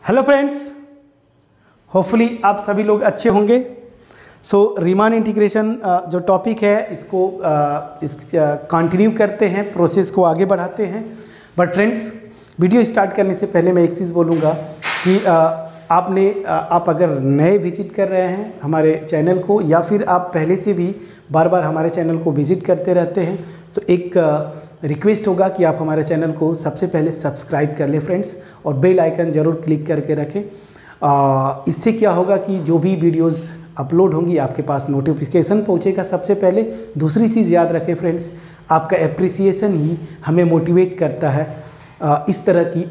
Hello friends, hopefully आप सभी लोग अच्छे होंगे। रीमान इंटीग्रेशन जो टॉपिक है इसको कंटिन्यू करते हैं, प्रोसेस को आगे बढ़ाते हैं। बट फ्रेंड्स, वीडियो स्टार्ट करने से पहले मैं एक चीज़ बोलूँगा कि आप अगर नए विजिट कर रहे हैं हमारे चैनल को, या फिर आप पहले से भी बार बार हमारे चैनल को विजिट करते रहते हैं, तो एक रिक्वेस्ट होगा कि आप हमारे चैनल को सबसे पहले सब्सक्राइब कर लें फ्रेंड्स, और बेल आइकन ज़रूर क्लिक करके रखें। इससे क्या होगा कि जो भी वीडियोस अपलोड होंगी आपके पास नोटिफिकेशन पहुंचेगा सबसे पहले। दूसरी चीज़ याद रखें फ्रेंड्स, आपका एप्रिसिएशन ही हमें मोटिवेट करता है इस तरह की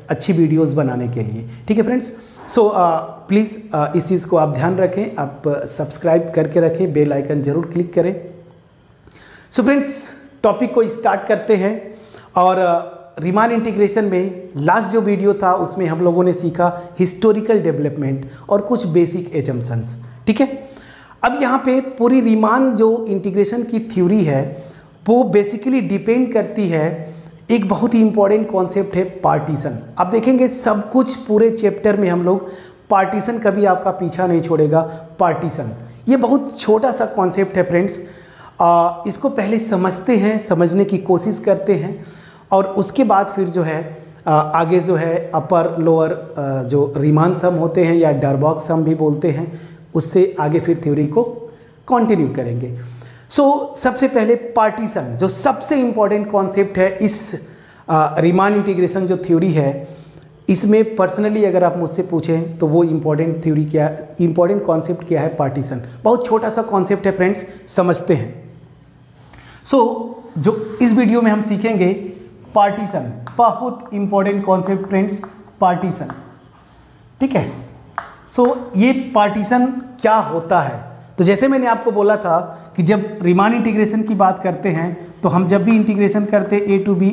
अच्छी वीडियोस बनाने के लिए। ठीक है फ्रेंड्स, प्लीज़ इस चीज़ को आप ध्यान रखें, आप सब्सक्राइब करके रखें, बेल आइकन ज़रूर क्लिक करें। फ्रेंड्स, टॉपिक को स्टार्ट करते हैं। और रीमान इंटीग्रेशन में लास्ट जो वीडियो था उसमें हम लोगों ने सीखा हिस्टोरिकल डेवलपमेंट और कुछ बेसिक एजम्पशंस। ठीक है, अब यहाँ पे पूरी रीमान जो इंटीग्रेशन की थ्योरी है वो बेसिकली डिपेंड करती है, एक बहुत ही इंपॉर्टेंट कॉन्सेप्ट है पार्टीशन। आप देखेंगे सब कुछ पूरे चैप्टर में हम लोग पार्टीशन, कभी आपका पीछा नहीं छोड़ेगा। पार्टीशन ये बहुत छोटा सा कॉन्सेप्ट है फ्रेंड्स, इसको पहले समझते हैं, समझने की कोशिश करते हैं, और उसके बाद फिर जो है आगे जो है अपर लोअर जो रीमान सम होते हैं या डरबॉक्स सम भी बोलते हैं, उससे आगे फिर थ्योरी को कंटिन्यू करेंगे। सबसे पहले पार्टीशन जो सबसे इम्पॉर्टेंट कॉन्सेप्ट है इस रीमान इंटीग्रेशन जो थ्योरी है, इसमें पर्सनली अगर आप मुझसे पूछें तो वो इम्पॉर्टेंट थ्योरी क्या, इम्पॉर्टेंट कॉन्सेप्ट क्या है? पार्टीशन। बहुत छोटा सा कॉन्सेप्ट है फ्रेंड्स, समझते हैं। जो इस वीडियो में हम सीखेंगे पार्टीशन, बहुत इंपॉर्टेंट कॉन्सेप्ट फ्रेंड्स, पार्टीशन। ठीक है, ये पार्टीशन क्या होता है? तो जैसे मैंने आपको बोला था कि जब रीमान इंटीग्रेशन की बात करते हैं तो हम जब भी इंटीग्रेशन करते a to b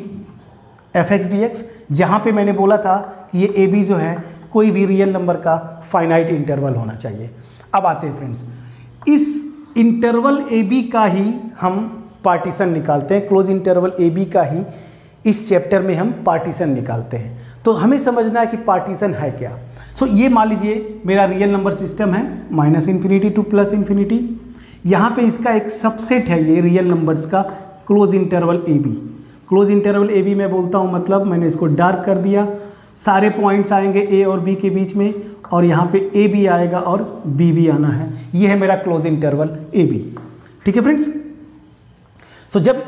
fx dx, जहाँ पे मैंने बोला था कि ये a b जो है कोई भी रियल नंबर का फाइनाइट इंटरवल होना चाहिए। अब आते हैं फ्रेंड्स, इस इंटरवल a b का ही हम पार्टीशन निकालते हैं, क्लोज इंटरवल a b का ही इस चैप्टर में हम पार्टीशन निकालते हैं। तो हमें समझना है कि पार्टीशन है क्या। ये मान लीजिए मेरा रियल नंबर सिस्टम है -∞ टू +∞। यहाँ पे इसका एक सबसेट है ये रियल नंबर्स का close interval A B. Close interval A B मैं बोलता हूँ, मतलब मैंने इसको डार्क कर दिया, सारे पॉइंट्स आएंगे ए और बी के बीच में, और यहाँ पे ए भी आएगा और बी भी आना है। ये है मेरा क्लोज इंटरवल ए बी। ठीक है फ्रेंड्स, जब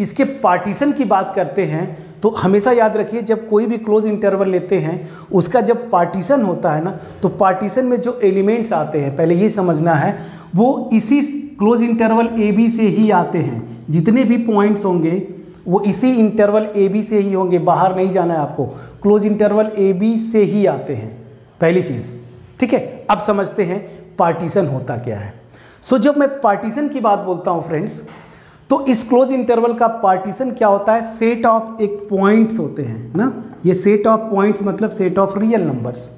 इसके पार्टीशन की बात करते हैं तो हमेशा याद रखिए, जब कोई भी क्लोज इंटरवल लेते हैं उसका जब पार्टीशन होता है ना, तो पार्टीशन में जो एलिमेंट्स आते हैं, पहले ये समझना है, वो इसी क्लोज इंटरवल ए बी से ही आते हैं। जितने भी पॉइंट्स होंगे वो इसी इंटरवल ए बी से ही होंगे, बाहर नहीं जाना है आपको, क्लोज इंटरवल ए बी से ही आते हैं, पहली चीज़। ठीक है, अब समझते हैं पार्टीशन होता क्या है। जब मैं पार्टीशन की बात बोलता हूँ फ्रेंड्स, तो इस क्लोज इंटरवल का पार्टीशन क्या होता है? सेट ऑफ एक पॉइंट्स होते हैं ना, ये सेट ऑफ पॉइंट्स मतलब set of real numbers.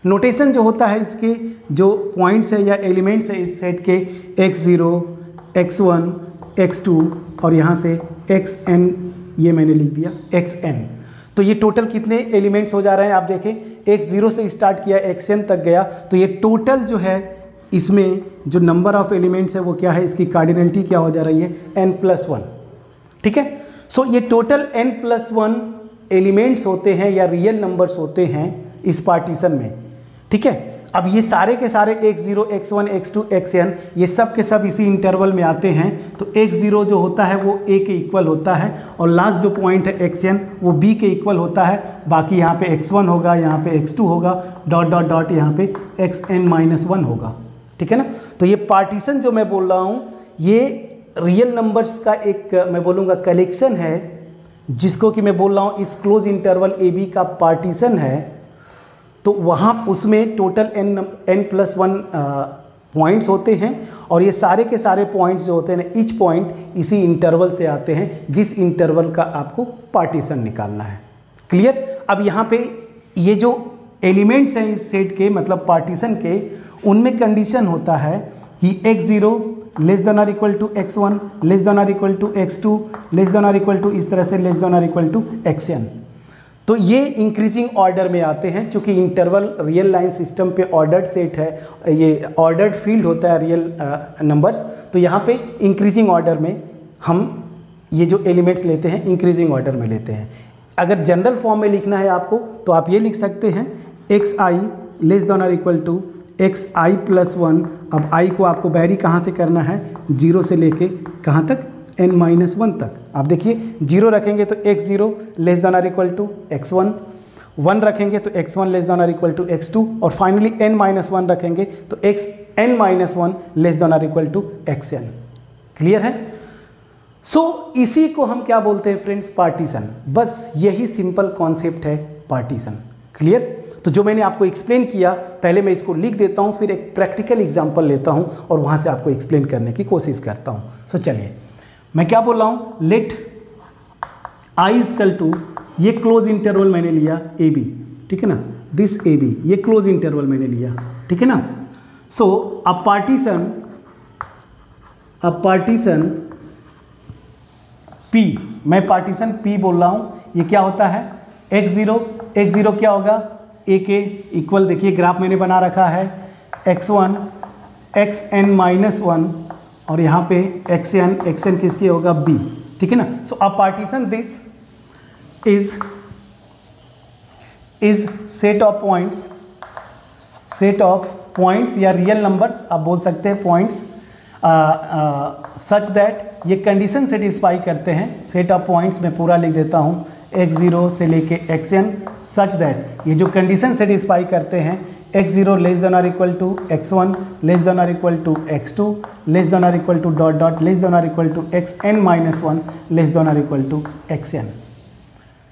Notation जो होता है इसके, जो पॉइंट्स है या एलिमेंट्स है इस सेट के, x0, x1, x2 और यहाँ से xn, ये मैंने लिख दिया xn। तो ये टोटल कितने एलिमेंट्स हो जा रहे हैं आप देखें, x0 से स्टार्ट किया xn तक गया, तो ये टोटल जो है इसमें जो नंबर ऑफ एलिमेंट्स है वो क्या है, इसकी कार्डिनलिटी क्या हो जा रही है? n+1। ठीक है, ये टोटल n+1 एलिमेंट्स होते हैं या रियल नंबर्स होते हैं इस पार्टीशन में। ठीक है, अब ये सारे के सारे x0, x1, x2, xn ये सब के सब इसी इंटरवल में आते हैं। तो x0 जो होता है वो a के इक्वल होता है, और लास्ट जो पॉइंट है xn वो b के इक्वल होता है। बाकी यहाँ पे x1 होगा, यहाँ पे x2 होगा, डॉट डॉट डॉट यहाँ पे xn-1 होगा। ठीक है ना, तो ये पार्टीशन जो मैं बोल रहा हूँ ये रियल नंबर्स का एक मैं बोलूँगा कलेक्शन है, जिसको कि मैं बोल रहा हूँ इस क्लोज इंटरवल ए बी का पार्टीशन है। तो वहाँ उसमें टोटल n+1 पॉइंट्स होते हैं, और ये सारे के सारे पॉइंट्स जो होते हैं ना, ईच पॉइंट इसी इंटरवल से आते हैं, जिस इंटरवल का आपको पार्टीशन निकालना है। क्लियर? अब यहाँ पे ये जो एलिमेंट्स हैं इस सेट के, मतलब पार्टीशन के, उनमें कंडीशन होता है कि x0 लेस देन और equal to x1 less than और equal to x2 less than और इक्वल टू, इस तरह से लेस देन और इक्वल टू xn। तो ये इंक्रीजिंग ऑर्डर में आते हैं, क्योंकि इंटरवल रियल लाइन सिस्टम पे ऑर्डर्ड सेट है, ये ऑर्डर्ड फील्ड होता है रियल नंबर्स। तो यहाँ पे इंक्रीजिंग ऑर्डर में हम ये जो एलिमेंट्स लेते हैं इंक्रीजिंग ऑर्डर में लेते हैं। अगर जनरल फॉर्म में लिखना है आपको तो आप ये लिख सकते हैं एक्स आई लेस देन और equal to x i plus 1। अब आई को आपको वैरी कहाँ से करना है, 0 से लेके कहाँ तक, n-1 तक। आप देखिए 0 रखेंगे तो x0 लेस देन और इक्वल टू x1, 1 रखेंगे तो x1 लेस देन और इक्वल टू x2, और फाइनली n-1 रखेंगे तो xn-1 लेस देन और इक्वल टू xn। क्लियर है? सो इसी को हम क्या बोलते हैं फ्रेंड्स, पार्टीशन। बस यही सिंपल कॉन्सेप्ट है पार्टीशन। क्लियर? तो जो मैंने आपको एक्सप्लेन किया, पहले मैं इसको लिख देता हूँ, फिर एक प्रैक्टिकल एग्जांपल लेता हूँ और वहाँ से आपको एक्सप्लेन करने की कोशिश करता हूँ। सो चलिए मैं क्या बोल रहा हूँ, लेट आई इक्वल टू, ये क्लोज इंटरवल मैंने लिया ए बी, ठीक है ना, दिस ए बी, ये क्लोज इंटरवल मैंने लिया, ठीक है ना। सो अ पार्टीशन P, मैं पार्टीशन P बोल रहा हूँ। ये क्या होता है, x0 क्या होगा, a के इक्वल, देखिए ग्राफ मैंने बना रखा है, x1 xn-1 और यहाँ पे xn किसकी होगा, b, ठीक है ना। So a partition this is set of points या रियल नंबर्स, आप बोल सकते हैं पॉइंट्स, सच दैट ये कंडीशन सेटिस्फाई करते हैं। सेट ऑफ पॉइंट्स मैं पूरा लिख देता हूँ, x0 से लेके xn, सच दैट ये जो कंडीशन सेटिस्फाई करते हैं, x0 लेस देन और equal to x1 less than और equal to x2 less than और equal to dot dot less than और equal to xn-1 less than और इक्वल टू xn,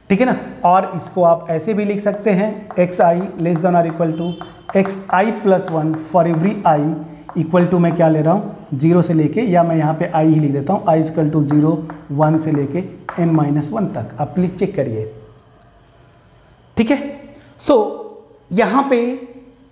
ठीक है ना। और इसको आप ऐसे भी लिख सकते हैं, xi लेस देन और equal to xi plus 1 for every i equal to, मैं क्या ले रहा हूँ, 0 से लेके, या मैं यहाँ पे i ही लिख देता हूँ, i इक्वल टू 0 1 से लेके n-1 तक। आप प्लीज़ चेक करिए, ठीक है। सो यहाँ पे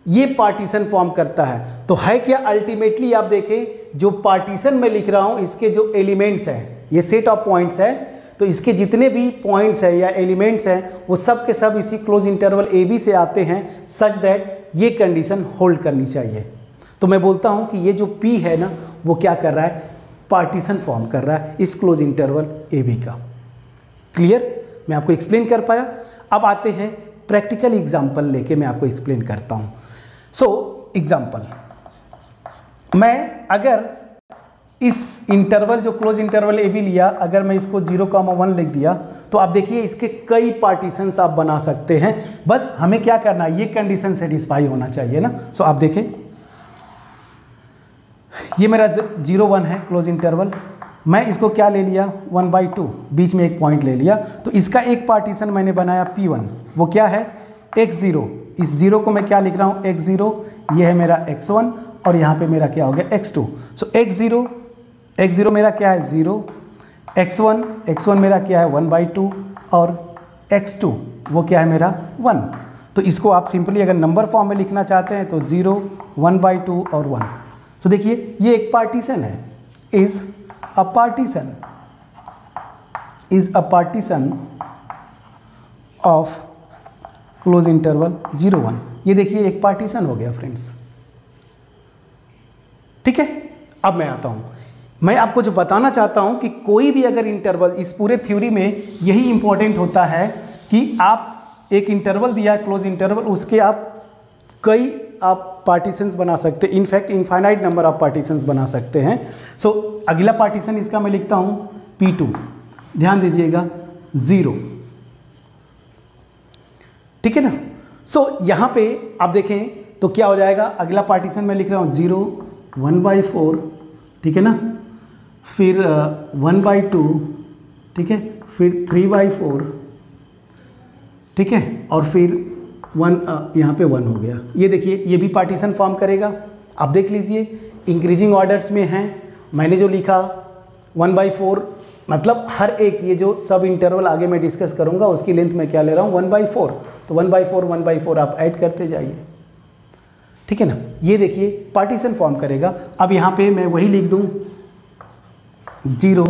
ये पार्टीशन फॉर्म करता है। तो है क्या, अल्टीमेटली आप देखें जो पार्टीशन में लिख रहा हूँ, इसके जो एलिमेंट्स हैं, ये सेट ऑफ पॉइंट्स है, तो इसके जितने भी पॉइंट्स हैं या एलिमेंट्स हैं वो सब के सब इसी क्लोज इंटरवल ए बी से आते हैं, सच दैट ये कंडीशन होल्ड करनी चाहिए। तो मैं बोलता हूँ कि ये जो P है ना, वो क्या कर रहा है, पार्टीशन फॉर्म कर रहा है इस क्लोज इंटरवल ए बी का। क्लियर? मैं आपको एक्सप्लेन कर पाया। अब आते हैं प्रैक्टिकल एग्जाम्पल लेके मैं आपको एक्सप्लेन करता हूँ। सो एग्जाम्पल, मैं अगर इस इंटरवल जो क्लोज इंटरवल ए बी लिया, अगर मैं इसको 0,1 लिख दिया, तो आप देखिए इसके कई पार्टीशंस आप बना सकते हैं। बस हमें क्या करना है, ये कंडीशन सेटिस्फाई होना चाहिए ना। सो आप देखें, ये मेरा 0,1 है क्लोज इंटरवल, मैं इसको क्या ले लिया, 1/2, बीच में एक पॉइंट ले लिया। तो इसका एक पार्टीशन मैंने बनाया P1, वो क्या है, x0। इस 0 को मैं क्या लिख रहा हूँ, x0, ये है मेरा x1 और यहाँ पे मेरा क्या हो गया, x2। सो x0 मेरा क्या है 0, x1 मेरा क्या है 1/2 और x2 वो क्या है मेरा 1। तो इसको आप सिंपली अगर नंबर फॉर्म में लिखना चाहते हैं तो 0, 1/2 और 1। तो देखिए ये एक पार्टीशन है, is a partition of close interval 0,1। ये देखिए एक पार्टीशन हो गया फ्रेंड्स, ठीक है। अब मैं आता हूँ, मैं आपको जो बताना चाहता हूँ कि कोई भी अगर इंटरवल, इस पूरे थ्योरी में यही इंपॉर्टेंट होता है कि आप एक इंटरवल दिया क्लोज इंटरवल, उसके आप कई पार्टीशंस बना सकते हैं, in fact infinite number of partitions बना सकते हैं। सो अगला पार्टीशन इसका मैं लिखता हूँ P2, ध्यान दीजिएगा 0, ठीक है ना। सो यहाँ पे आप देखें तो क्या हो जाएगा, अगला पार्टीशन मैं लिख रहा हूँ 0, 1/4, ठीक है ना, फिर 1/2, ठीक है, फिर 3/4, ठीक है, और फिर 1 यहाँ पे 1 हो गया। ये देखिए ये भी पार्टीशन फॉर्म करेगा। आप देख लीजिए इंक्रीजिंग ऑर्डर्स में हैं, मैंने जो लिखा 1/4, मतलब हर एक ये जो सब इंटरवल आगे मैं डिस्कस करूँगा उसकी लेंथ मैं क्या ले रहा हूँ 1/4। तो 1/4 आप ऐड करते जाइए, ठीक है ना। ये देखिए पार्टीशन फॉर्म करेगा। अब यहाँ पे मैं वही लिख दूँ 0,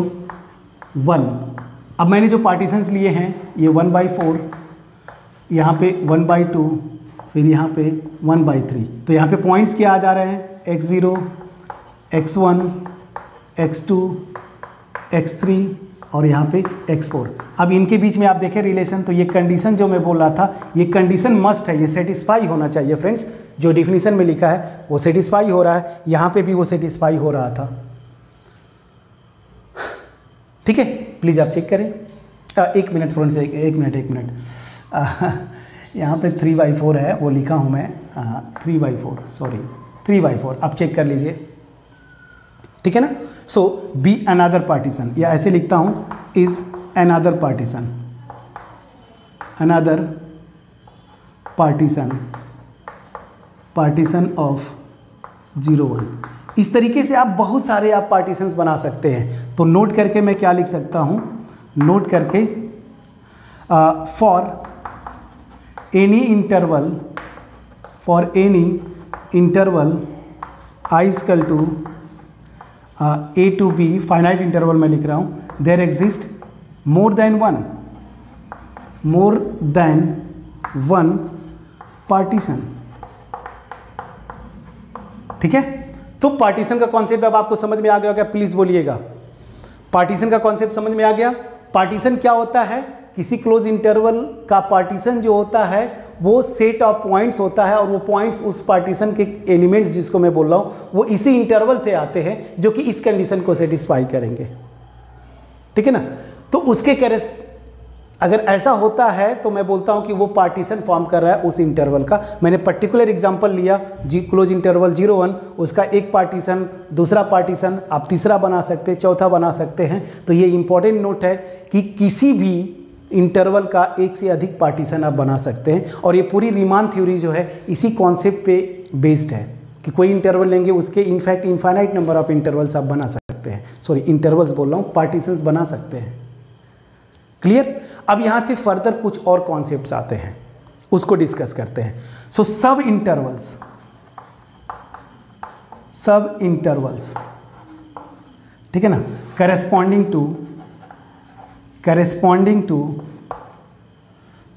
1। अब मैंने जो पार्टीशंस लिए हैं ये 1/4, यहाँ पे 1/2, फिर यहाँ पे 1/3। तो यहाँ पे पॉइंट्स क्या आ जा रहे हैं, x0, x1, x2, x3 और यहाँ पे x4। अब इनके बीच में आप देखें रिलेशन, तो ये कंडीशन जो मैं बोल रहा था, ये कंडीशन मस्ट है, ये सेटिस्फाई होना चाहिए फ्रेंड्स। जो डिफिनीशन में लिखा है वो सेटिस्फाई हो रहा है, यहाँ पे भी वो सेटिस्फाई हो रहा था। ठीक है, प्लीज़ आप चेक करें। एक मिनट फ्रेंड्स, एक मिनट यहाँ पे 3/4 है, वो लिखा हूँ मैं 3/4, सॉरी 3/4, आप चेक कर लीजिए। ठीक है ना। सो बी अनदर पार्टीशन, या ऐसे लिखता हूँ is another partition, another partition of 0, 1। इस तरीके से आप बहुत सारे आप पार्टीशंस बना सकते हैं। तो नोट करके मैं क्या लिख सकता हूँ, नोट करके for any interval I equal to a to b, finite interval में लिख रहा हूँ, there exist more than one partition. ठीक है, तो पार्टीशन का कॉन्सेप्ट अब आपको समझ में आ गया क्या, प्लीज बोलिएगा। पार्टीशन का कॉन्सेप्ट समझ में आ गया। पार्टीशन क्या होता है, किसी क्लोज इंटरवल का पार्टीशन जो होता है वो सेट ऑफ पॉइंट्स होता है, और वो पॉइंट्स उस पार्टीशन के एलिमेंट्स जिसको मैं बोल रहा हूँ वो इसी इंटरवल से आते हैं जो कि इस कंडीशन को सेटिस्फाई करेंगे। ठीक है ना। तो उसके अगर ऐसा होता है तो मैं बोलता हूँ कि वो पार्टीशन फॉर्म कर रहा है उस इंटरवल का। मैंने पर्टिकुलर एग्जांपल लिया क्लोज इंटरवल 0, 1, उसका एक पार्टीशन, दूसरा पार्टीशन, आप तीसरा बना सकते हैं, चौथा बना सकते हैं। तो ये इंपॉर्टेंट नोट है कि किसी भी इंटरवल का एक से अधिक पार्टीशन आप बना सकते हैं, और ये पूरी रीमान थ्योरी जो है इसी कॉन्सेप्ट पे बेस्ड है कि कोई इंटरवल लेंगे उसके in fact infinite number of intervals आप बना सकते हैं, सॉरी इंटरवल्स बोल रहा हूँ, पार्टीशंस बना सकते हैं। क्लियर। अब यहाँ से फर्दर कुछ और कॉन्सेप्ट्स आते हैं, उसको डिस्कस करते हैं। सो सब इंटरवल्स, ठीक है ना, करेस्पॉन्डिंग टू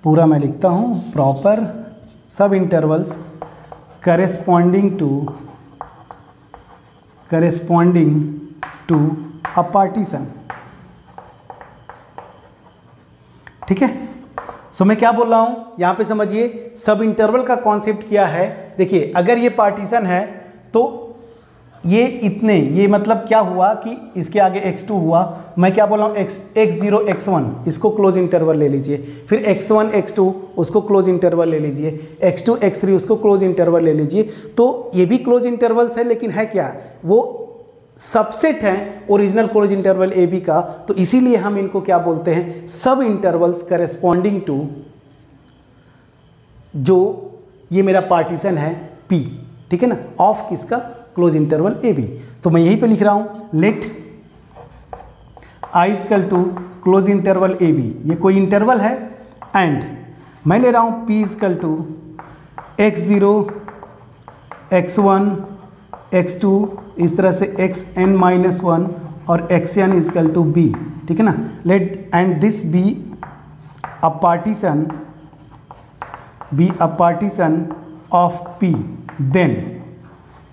पूरा मैं लिखता हूँ proper, sub intervals corresponding to a partition. ठीक है। सो मैं क्या बोल रहा हूँ यहाँ पे समझिए, सब इंटरवल का कॉन्सेप्ट क्या है। देखिए अगर ये पार्टीशन है तो ये इतने, ये मतलब क्या हुआ कि इसके आगे x2 हुआ, मैं क्या बोल रहा हूँ x0 x1 इसको क्लोज इंटरवल ले लीजिए, फिर x1 x2 उसको क्लोज इंटरवल ले लीजिए, x2 x3 उसको क्लोज इंटरवल ले लीजिए। तो ये भी क्लोज इंटरवल्स है, लेकिन है क्या, वो सबसेट हैं original close interval A B का। तो इसीलिए हम इनको क्या बोलते हैं, सब इंटरवल्स करेस्पॉन्डिंग टू जो ये मेरा पार्टीशन है P, ठीक है ना, ऑफ किसका, क्लोज इंटरवल ए बी। तो मैं यहीं पे लिख रहा हूं let I equal to close interval A B, ये कोई इंटरवल है, एंड मैं ले रहा हूं P equal to x0 x1 x2 इस तरह से xn-1 और xn इक्वल टू b, ठीक है ना। Let and this be a partition of P।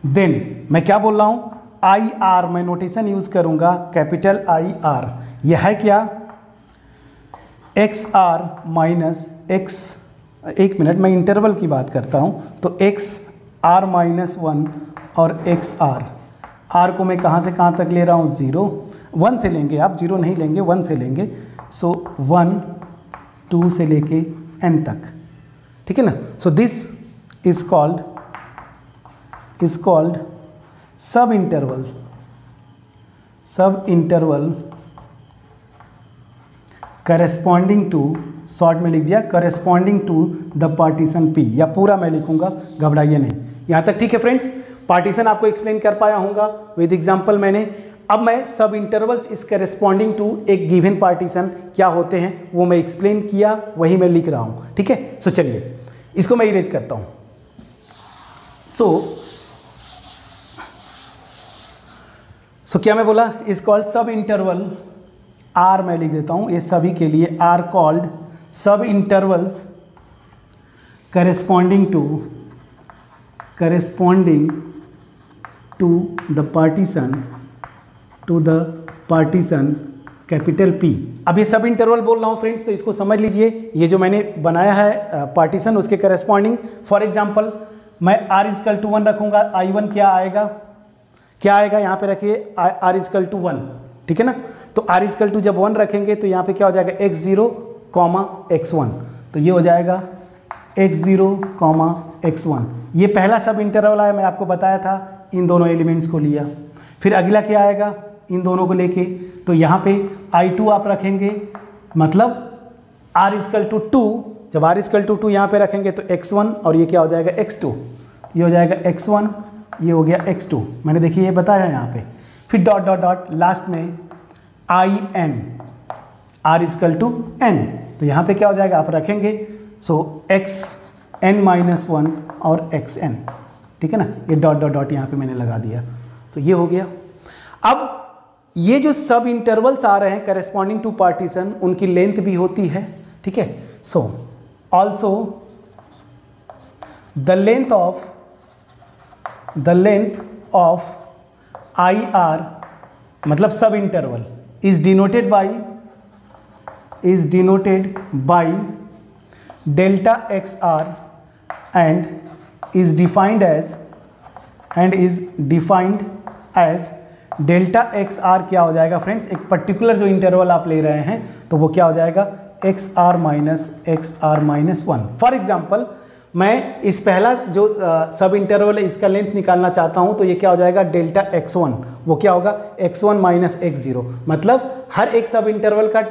Then मैं क्या बोल रहा हूँ, आई आर, मैं नोटेशन यूज करूंगा कैपिटल आई आर। यह है क्या, एक्स आर माइनस एक्स, एक मिनट मैं इंटरवल की बात करता हूँ, तो एक्स आर माइनस 1 और एक्स आर को मैं कहाँ से कहाँ तक ले रहा हूँ, 0 1 से लेंगे, आप 0 नहीं लेंगे, 1 से लेंगे। सो 1 2 से लेके n तक, ठीक है ना। So this is called sub interval corresponding to, short में लिख दिया, corresponding to the partition P, या पूरा मैं लिखूंगा, घबराइए नहीं। यहाँ तक ठीक है फ्रेंड्स। पार्टीशन आपको एक्सप्लेन कर पाया होगा विद एग्जांपल मैंने। अब मैं सब इंटरवल्स इस करेस्पॉन्डिंग टू एक गिवन पार्टीशन क्या होते हैं वो मैं एक्सप्लेन किया, वही मैं लिख रहा हूँ, ठीक है। सो चलिए इसको मैं इरेज करता हूँ। सो क्या मैं बोला, is called sub interval, R मैं लिख देता हूँ ये सभी के लिए, R called sub intervals corresponding to the partition capital P। अब ये सब इंटरवल बोल रहा हूँ फ्रेंड्स, तो इसको समझ लीजिए। ये जो मैंने बनाया है पार्टीशन, उसके करस्पॉन्डिंग फॉर एग्जांपल मैं r=1 रखूँगा। I1 क्या आएगा यहाँ पे रखिए r=1, ठीक है ना। तो r= जब 1 रखेंगे तो यहाँ पे क्या हो जाएगा x0, x1, तो ये हो जाएगा x0, x1। ये पहला सब इंटरवल है, मैं आपको बताया था, इन दोनों एलिमेंट्स को लिया। फिर अगला क्या आएगा, इन दोनों को लेके, तो यहाँ पे I2 आप रखेंगे, मतलब r=2, जब r=2 यहाँ पे रखेंगे तो x1, और ये क्या हो जाएगा x2, ये हो जाएगा x1, ये हो गया x2। मैंने देखिए ये बताया यहाँ पे। फिर डॉट डॉट डॉट लास्ट में in, r=n, तो यहाँ पे क्या हो जाएगा आप रखेंगे, सो xn-1 और xn, ठीक है ना। ये डॉट डॉट डॉट यहाँ पे मैंने लगा दिया, तो ये हो गया। अब ये जो सब इंटरवल्स आ रहे हैं करस्पॉन्डिंग टू पार्टीशन, उनकी लेंथ भी होती है, ठीक है। So also the length of IR, मतलब सब interval, is denoted by delta XR and is defined as delta XR क्या हो जाएगा फ्रेंड्स, एक पर्टिकुलर जो इंटरवल आप ले रहे हैं तो वो क्या हो जाएगा XR-1। फॉर एग्जांपल मैं इस पहला जो सब इंटरवल है इसका लेंथ निकालना चाहता हूं, तो ये क्या हो जाएगा डेल्टा X1, वो क्या होगा x1 - x0, मतलब हर एक सब इंटरवल का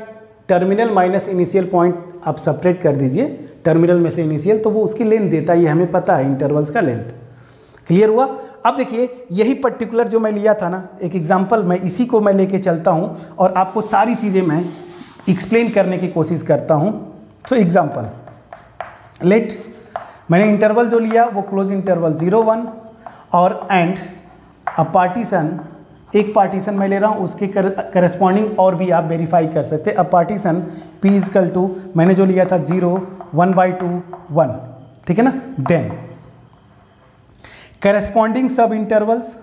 टर्मिनल माइनस इनिशियल पॉइंट आप सेपरेट कर दीजिए, टर्मिनल में से इनिशियल, तो वो उसकी लेंथ देता है, ये हमें पता है इंटरवल्स का लेंथ। क्लियर हुआ। अब देखिए यही पर्टिकुलर जो मैं लिया था ना, एक एग्जांपल, मैं इसी को मैं लेके चलता हूँ और आपको सारी चीज़ें मैं एक्सप्लेन करने की कोशिश करता हूँ। सो एग्जांपल लेट, मैंने इंटरवल जो लिया वो क्लोज इंटरवल 0, 1 और एंड अब पार्टीशन, एक पार्टीशन मैं ले रहा हूँ, उसके करस्पॉन्डिंग और भी आप वेरीफाई कर सकते हैं। अब पार्टीशन P मैंने जो लिया था 0, 1/2, 1, ठीक है ना। देन करस्पॉन्डिंग सब इंटरवल्स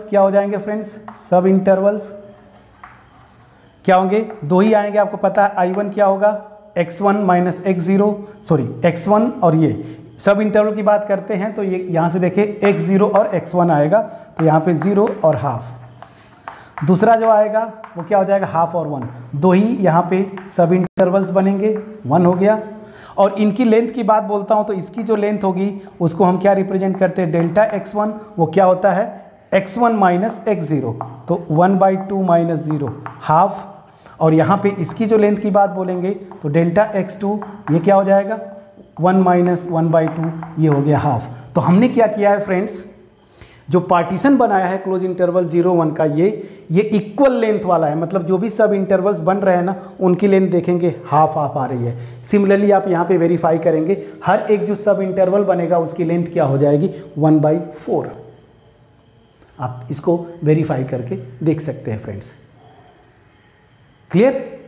क्या हो जाएंगे फ्रेंड्स, सब इंटरवल्स क्या होंगे, दो ही आएंगे, आपको पता है। I1 क्या होगा x1 - x0, सॉरी x1, और ये सब इंटरवल की बात करते हैं तो ये यहाँ से देखिए x0 और x1 आएगा, तो यहाँ पे 0 और हाफ। दूसरा जो आएगा वो क्या हो जाएगा हाफ और 1, दो ही यहाँ पे सब इंटरवल्स बनेंगे, 1 हो गया। और इनकी लेंथ की बात बोलता हूँ तो इसकी जो लेंथ होगी उसको हम क्या रिप्रेजेंट करते हैं, डेल्टा X1, वो क्या होता है x1 - x0, तो 1/2 - 0 हाफ। और यहाँ पे इसकी जो लेंथ की बात बोलेंगे तो डेल्टा X2, ये क्या हो जाएगा 1 - 1/2, ये हो गया हाफ। तो हमने क्या किया है फ्रेंड्स, जो पार्टीशन बनाया है क्लोज इंटरवल 0, 1 का, ये इक्वल लेंथ वाला है, मतलब जो भी सब इंटरवल्स बन रहे हैं ना उनकी लेंथ देखेंगे हाफ आ रही है। सिमिलरली आप यहाँ पे वेरीफाई करेंगे, हर एक जो सब इंटरवल बनेगा उसकी लेंथ क्या हो जाएगी 1/4। आप इसको वेरीफाई करके देख सकते हैं फ्रेंड्स। क्लियर।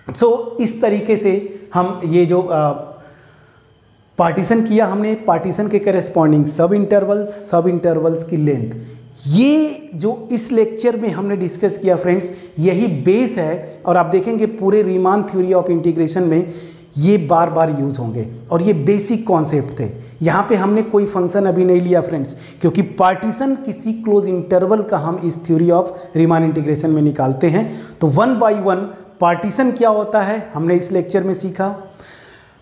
सो इस तरीके से हम ये जो पार्टीशन किया हमने, पार्टीशन के करस्पॉन्डिंग सब इंटरवल्स की लेंथ, ये जो इस लेक्चर में हमने डिस्कस किया फ्रेंड्स, यही बेस है। और आप देखेंगे पूरे रीमान थ्योरी ऑफ इंटीग्रेशन में ये बार बार यूज़ होंगे, और ये बेसिक कॉन्सेप्ट थे। यहाँ पे हमने कोई फंक्शन अभी नहीं लिया फ्रेंड्स, क्योंकि पार्टीशन किसी क्लोज इंटरवल का हम इस थ्योरी ऑफ रीमान इंटीग्रेशन में निकालते हैं। तो 1 by 1 पार्टीशन क्या होता है हमने इस लेक्चर में सीखा।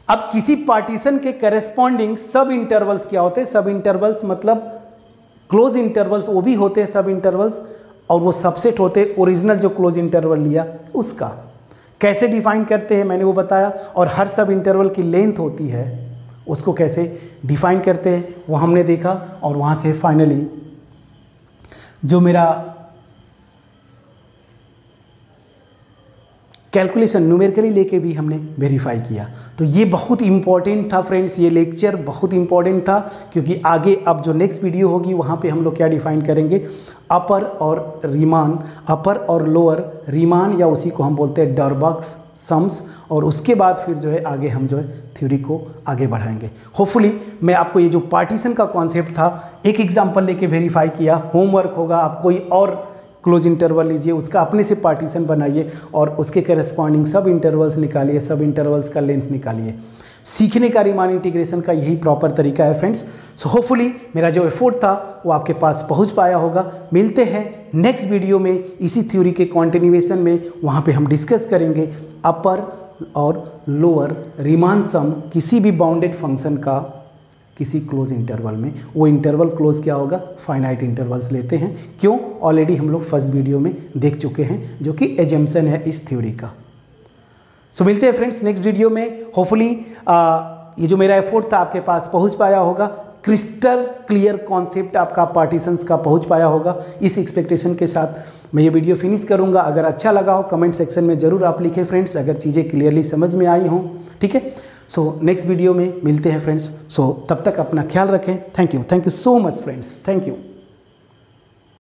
अब किसी पार्टीशन के करस्पॉन्डिंग सब इंटरवल्स क्या होते हैं, सब इंटरवल्स मतलब क्लोज इंटरवल्स वो भी होते हैं सब इंटरवल्स, और वो सबसेट होते हैं ओरिजिनल जो क्लोज इंटरवल लिया उसका। कैसे डिफाइन करते हैं मैंने वो बताया, और हर सब इंटरवल की लेंथ होती है उसको कैसे डिफाइन करते हैं वो हमने देखा। और वहाँ से फाइनली जो मेरा कैलकुलेशन न्यूमेरिकली लेके भी हमने वेरीफाई किया। तो ये बहुत इंपॉर्टेंट था फ्रेंड्स, ये लेक्चर बहुत इंपॉर्टेंट था, क्योंकि आगे अब जो नेक्स्ट वीडियो होगी वहाँ पे हम लोग क्या डिफाइन करेंगे, अपर और रीमान, अपर और लोअर रीमान, या उसी को हम बोलते हैं डॉर्बक्स सम्स, और उसके बाद फिर जो है आगे हम जो है थ्योरी को आगे बढ़ाएंगे। होपफुली मैं आपको ये जो पार्टीशन का कॉन्सेप्ट था एक एग्जाम्पल लेके वेरीफाई किया। होमवर्क होगा, आप कोई और क्लोज इंटरवल लीजिए, उसका अपने से पार्टीशन बनाइए और उसके करस्पॉन्डिंग सब इंटरवल्स निकालिए, सब इंटरवल्स का लेंथ निकालिए। सीखने का रीमान इंटीग्रेशन का यही प्रॉपर तरीका है फ्रेंड्स। सो होपफुली मेरा जो एफर्ट था वो आपके पास पहुंच पाया होगा। मिलते हैं नेक्स्ट वीडियो में इसी थ्योरी के कॉन्टिन्यूएशन में, वहाँ पे हम डिस्कस करेंगे अपर और लोअर रीमान सम किसी भी बाउंडेड फंक्शन का किसी क्लोज इंटरवल में। वो इंटरवल क्लोज क्या होगा, फाइनाइट इंटरवल्स लेते हैं। क्यों, ऑलरेडी हम लोग फर्स्ट वीडियो में देख चुके हैं, जो कि एजम्पशन है इस थ्योरी का। सो मिलते हैं फ्रेंड्स नेक्स्ट वीडियो में। होपफुली ये जो मेरा एफर्ट था आपके पास पहुंच पाया होगा, क्रिस्टल क्लियर कॉन्सेप्ट आपका पार्टीशंस का पहुंच पाया होगा। इस एक्सपेक्टेशन के साथ मैं ये वीडियो फिनिश करूंगा। अगर अच्छा लगा हो कमेंट सेक्शन में ज़रूर आप लिखें फ्रेंड्स, अगर चीज़ें क्लियरली समझ में आई हों, ठीक है। सो नेक्स्ट वीडियो में मिलते हैं फ्रेंड्स। सो तब तक अपना ख्याल रखें। Thank you so much friends, thank you.